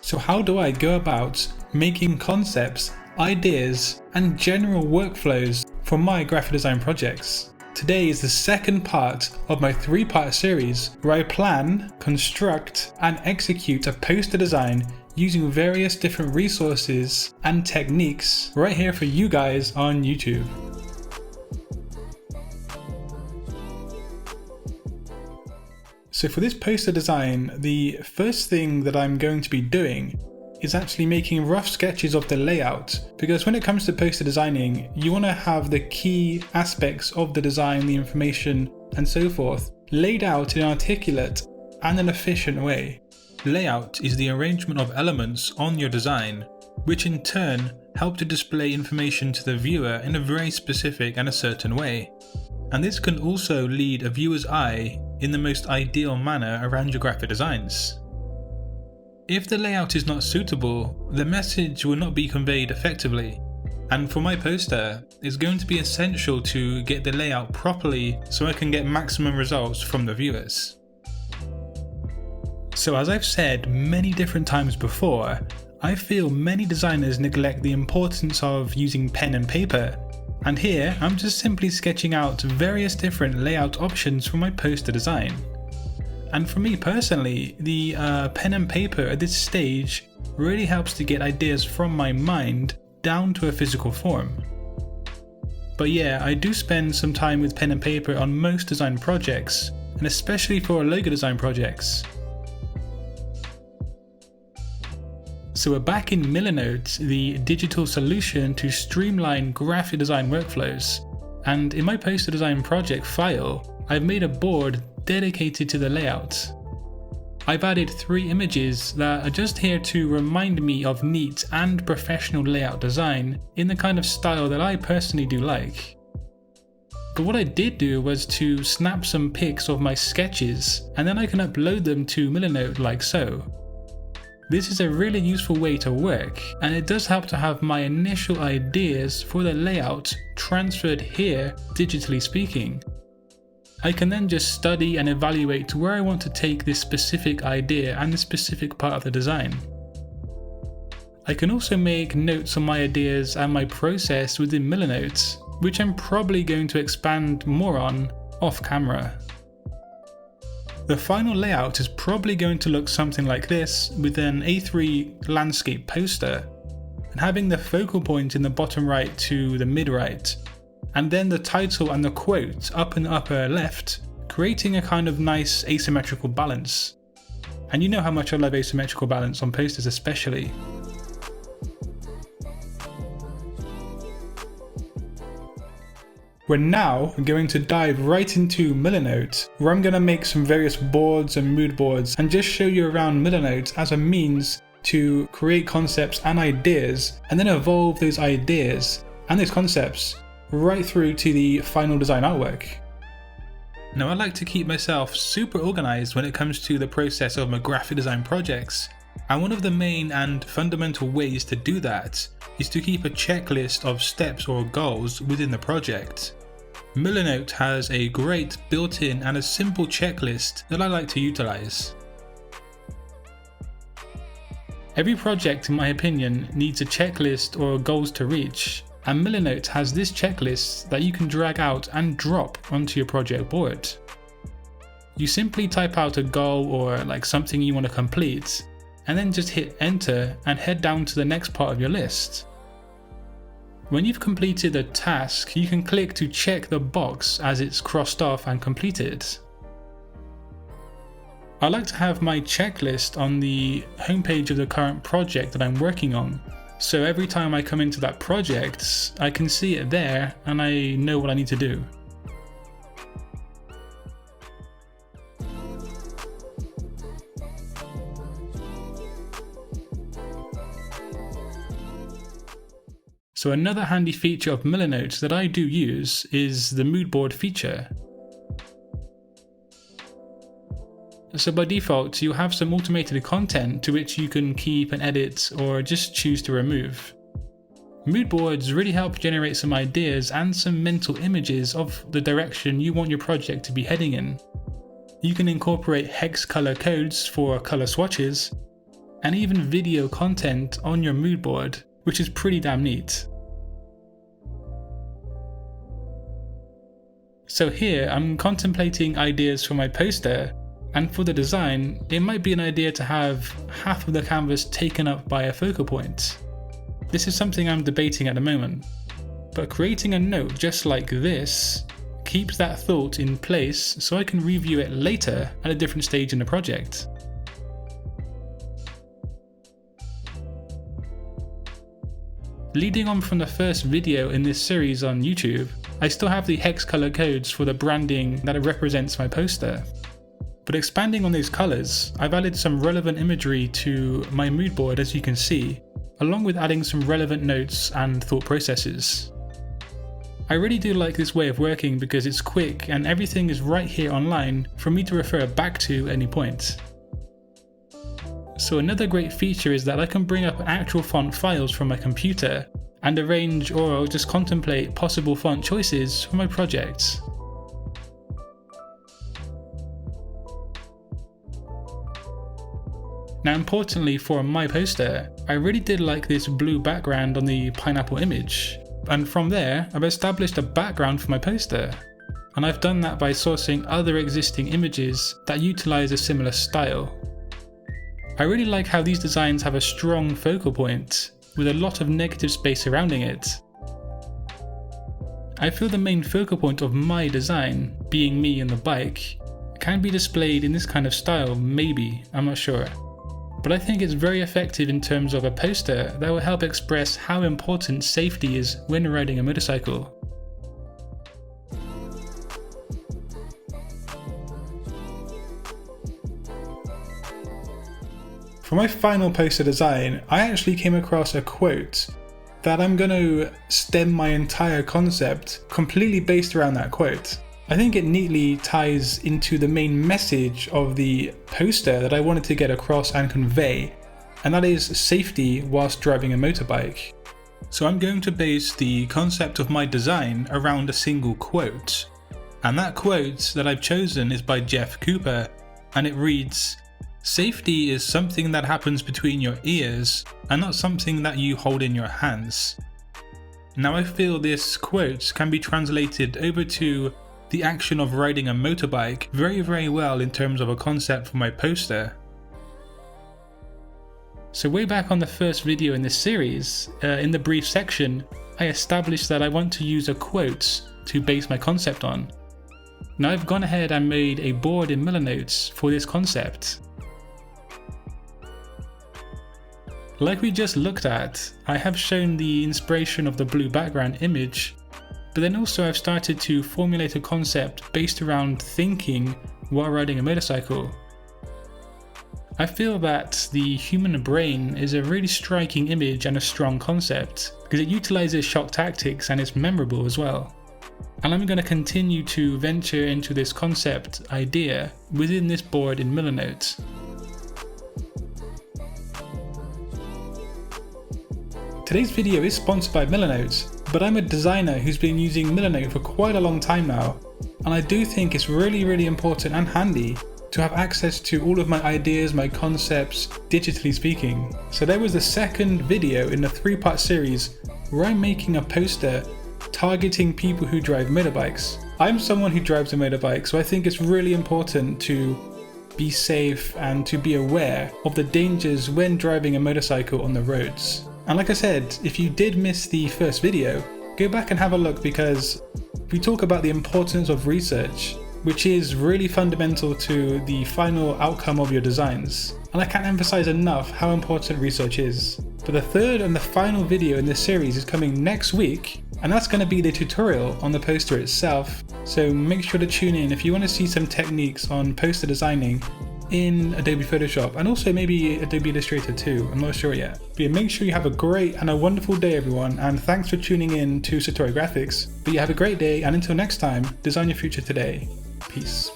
So how do I go about making concepts, ideas, and general workflows for my graphic design projects? Today is the second part of my 3-part series where I plan, construct, and execute a poster design using various different resources and techniques right here for you guys on YouTube. So for this poster design, the first thing that I'm going to be doing is actually making rough sketches of the layout, because when it comes to poster designing, you want to have the key aspects of the design, the information, and so forth laid out in an articulate and an efficient way. Layout is the arrangement of elements on your design, which in turn help to display information to the viewer in a very specific and a certain way. And this can also lead a viewer's eye in the most ideal manner around your graphic designs. If the layout is not suitable, the message will not be conveyed effectively. And for my poster, it's going to be essential to get the layout properly so I can get maximum results from the viewers. So as I've said many different times before, I feel many designers neglect the importance of using pen and paper. And here, I'm just simply sketching out various different layout options for my poster design. And for me personally, the pen and paper at this stage really helps to get ideas from my mind down to a physical form. But yeah, I do spend some time with pen and paper on most design projects, and especially for logo design projects. So we're back in Milanote, the digital solution to streamline graphic design workflows. And in my poster design project file, I've made a board dedicated to the layout. I've added 3 images that are just here to remind me of neat and professional layout design in the kind of style that I personally do like. But what I did do was to snap some pics of my sketches, and then I can upload them to Milanote like so. This is a really useful way to work, and it does help to have my initial ideas for the layout transferred here, digitally speaking. I can then just study and evaluate where I want to take this specific idea and the specific part of the design. I can also make notes on my ideas and my process within Milanote, which I'm probably going to expand more on off camera. The final layout is probably going to look something like this, with an A3 landscape poster, and having the focal point in the bottom right to the mid right, and then the title and the quote up in the upper left, creating a kind of nice asymmetrical balance. And you know how much I love asymmetrical balance on posters especially. We're now going to dive right into Milanote, where I'm going to make some various boards and mood boards and just show you around Milanote as a means to create concepts and ideas, and then evolve those ideas and those concepts right through to the final design artwork. Now I like to keep myself super organized when it comes to the process of my graphic design projects, and one of the main and fundamental ways to do that is to keep a checklist of steps or goals within the project. Milanote has a great built-in and a simple checklist that I like to utilize. Every project, in my opinion, needs a checklist or goals to reach, and Milanote has this checklist that you can drag out and drop onto your project board. You simply type out a goal or like something you want to complete, and then just hit enter and head down to the next part of your list. When you've completed a task, you can click to check the box as it's crossed off and completed. I like to have my checklist on the homepage of the current project that I'm working on, so every time I come into that project, I can see it there and I know what I need to do. So another handy feature of Milanote that I do use is the mood board feature. So by default, you have some automated content to which you can keep and edit or just choose to remove. Mood boards really help generate some ideas and some mental images of the direction you want your project to be heading in. You can incorporate hex color codes for color swatches, and even video content on your mood board, which is pretty damn neat. So here I'm contemplating ideas for my poster, and for the design, it might be an idea to have half of the canvas taken up by a focal point. This is something I'm debating at the moment, but creating a note just like this keeps that thought in place so I can review it later at a different stage in the project. Leading on from the first video in this series on YouTube, I still have the hex color codes for the branding that represents my poster. But expanding on these colors, I've added some relevant imagery to my mood board, as you can see, along with adding some relevant notes and thought processes. I really do like this way of working because it's quick and everything is right here online for me to refer back to any point. So another great feature is that I can bring up actual font files from my computer and arrange or just contemplate possible font choices for my projects. Now importantly for my poster, I really did like this blue background on the pineapple image, and from there I've established a background for my poster, and I've done that by sourcing other existing images that utilize a similar style. I really like how these designs have a strong focal point with a lot of negative space surrounding it. I feel the main focal point of my design, being me and the bike, can be displayed in this kind of style, maybe, I'm not sure. But I think it's very effective in terms of a poster that will help express how important safety is when riding a motorcycle. For my final poster design, I actually came across a quote that I'm going to stem my entire concept completely based around that quote. I think it neatly ties into the main message of the poster that I wanted to get across and convey, and that is safety whilst driving a motorbike. So I'm going to base the concept of my design around a single quote, and that quote that I've chosen is by Jeff Cooper, and it reads, "Safety is something that happens between your ears and not something that you hold in your hands." Now I feel this quote can be translated over to the action of riding a motorbike very well in terms of a concept for my poster. So way back on the first video in this series, in the brief section, I established that I want to use a quote to base my concept on. Now I've gone ahead and made a board in Milanote for this concept. Like we just looked at, I have shown the inspiration of the blue background image, but then also I've started to formulate a concept based around thinking while riding a motorcycle. I feel that the human brain is a really striking image and a strong concept because it utilizes shock tactics and it's memorable as well. And I'm going to continue to venture into this concept idea within this board in Milanote. Today's video is sponsored by Milanote, but I'm a designer who's been using Milanote for quite a long time now, and I do think it's really important and handy to have access to all of my ideas, my concepts, digitally speaking. So there was the second video in the 3-part series where I'm making a poster targeting people who drive motorbikes. I'm someone who drives a motorbike, so I think it's really important to be safe and to be aware of the dangers when driving a motorcycle on the roads. And like I said, if you did miss the first video, go back and have a look because we talk about the importance of research, which is really fundamental to the final outcome of your designs. And I can't emphasize enough how important research is. But the third and the final video in this series is coming next week, and that's going to be the tutorial on the poster itself. So make sure to tune in if you want to see some techniques on poster designing in Adobe Photoshop and also maybe Adobe Illustrator too, I'm not sure yet. But yeah, make sure you have a great and a wonderful day everyone, and thanks for tuning in to Satori Graphics. But yeah, have a great day, and until next time, design your future today. Peace.